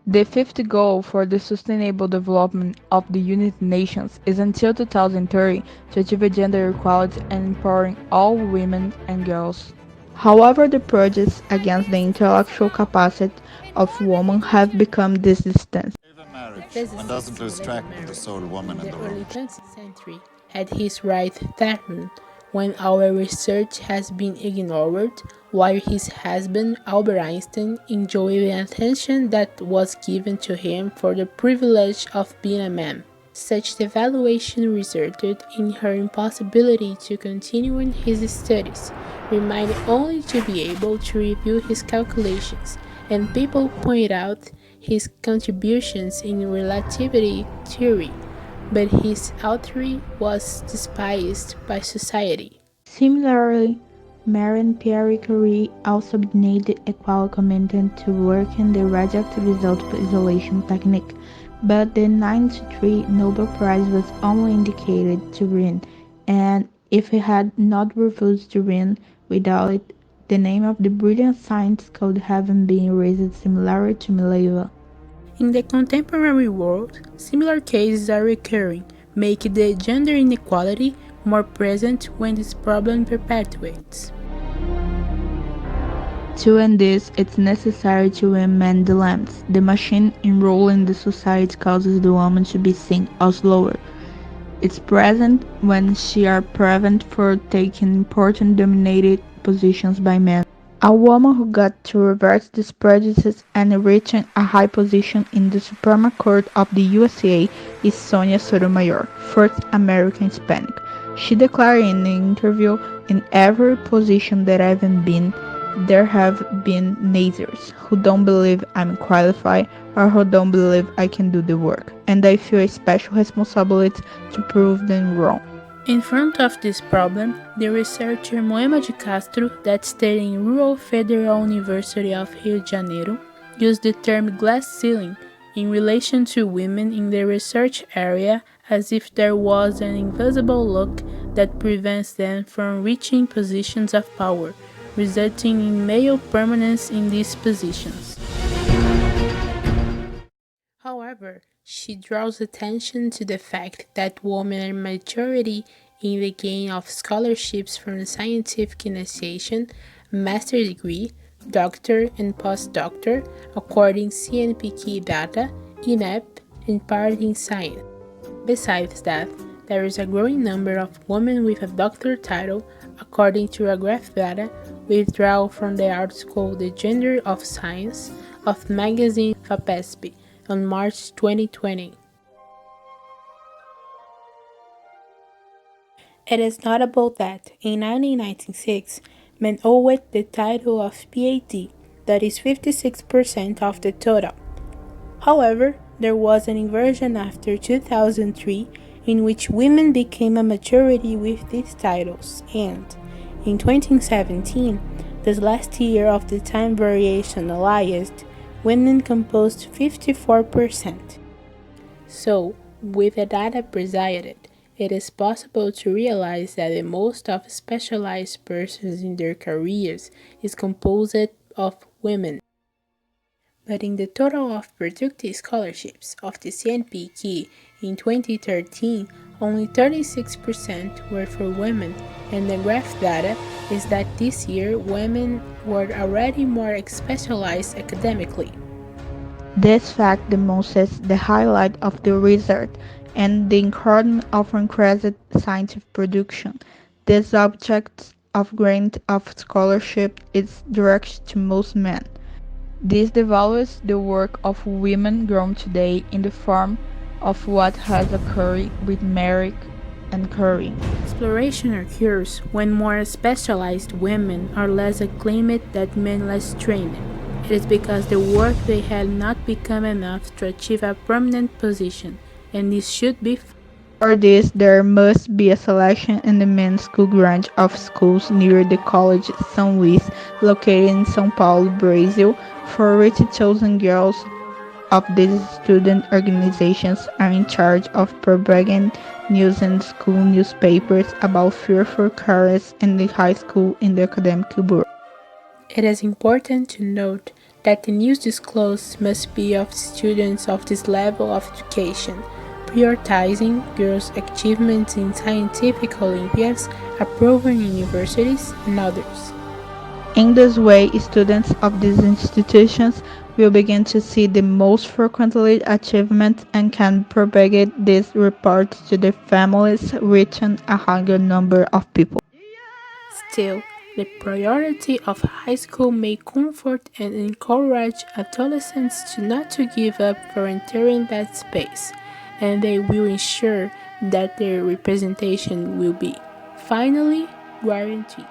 The fifth goal for the Sustainable Development of the United Nations is until 2030 to achieve gender equality and empowering all women and girls. However, the projects against the intellectual capacity of women have become distant. The Marriage and physicist doesn't lose Wilhelm track of the Marek sole woman in in the the early room. 20th century had his right theremin when our research has been ignored, while his husband Albert Einstein enjoyed the attention that was given to him for the privilege of being a man. Such devaluation resulted in her impossibility to continue in his studies, remaining only to be able to review his calculations, and people point out his contributions in relativity theory, but his authority was despised by society. Similarly, Marie Pierre Curie also donated equal commitment to work in the radioactive isotope isolation technique, but the 1993 Nobel Prize was only indicated to Rhine, and if he had not refused to Rhine without it, the name of the brilliant scientist could have been erased similarly to Mileva. In the contemporary world, similar cases are recurring, making the gender inequality more present when this problem perpetuates. To end this, it's necessary to amend the lamps. The machine enrolled in the society causes the woman to be seen as lower. It's present when she are prevented for taking important dominated positions by men. A woman who got to reverse these prejudices and reaching a high position in the Supreme Court of the USA is Sonia Sotomayor, first American Hispanic. She declared in an interview, "In every position that I've been, there have been naysayers who don't believe I'm qualified or who don't believe I can do the work, and I feel a special responsibility to prove them wrong." In front of this problem, the researcher Moema de Castro, that studied in Rural Federal University of Rio de Janeiro, used the term glass ceiling in relation to women in the research area as if there was an invisible lock that prevents them from reaching positions of power, resulting in male permanence in these positions. However, she draws attention to the fact that women are majority in the gain of scholarships from the Scientific Initiation, master degree, doctor, and postdoctor, according CNPq data, INEP, and part in science. Besides that, there is a growing number of women with a doctor title, according to a graph data withdrawn from the article The Gender of Science of magazine FAPESP on March 2020. It is notable that in 1996, men owed the title of PhD, that is 56% of the total. However, there was an inversion after 2003 in which women became a majority with these titles, and in 2017, this last year of the time variation analyzed, women composed 54%. So, with the data presented, it is possible to realize that the most of specialized persons in their careers is composed of women. But in the total of productive scholarships of the CNPq in 2013, only 36% were for women, and the graph data is that this year women were already more specialized academically. This fact demonstrates the highlight of the research and the encouragement of increased scientific production. This object of grant of scholarship is directed to most men. This devalues the work of women grown today in the form of what has occurred with Merrick and Curie. Exploration occurs when more specialized women are less acclaimed than men less trained. It is because the work they had not become enough to achieve a prominent position, and this should be. For this, there must be a selection in the men's school branch of schools near the College São Luís, located in São Paulo, Brazil, for which chosen girls of these student organizations are in charge of propagating news in school newspapers about fearful careers in the high school in the academic world. It is important to note that the news disclosed must be of students of this level of education, prioritizing girls' achievements in scientific Olympiads, approving universities, and others. In this way, students of these institutions will begin to see the most frequently achievements and can propagate these reports to their families, reaching a higher number of people. Still, the priority of high school may comfort and encourage adolescents to not to give up for entering that space, and they will ensure that their representation will be finally guaranteed.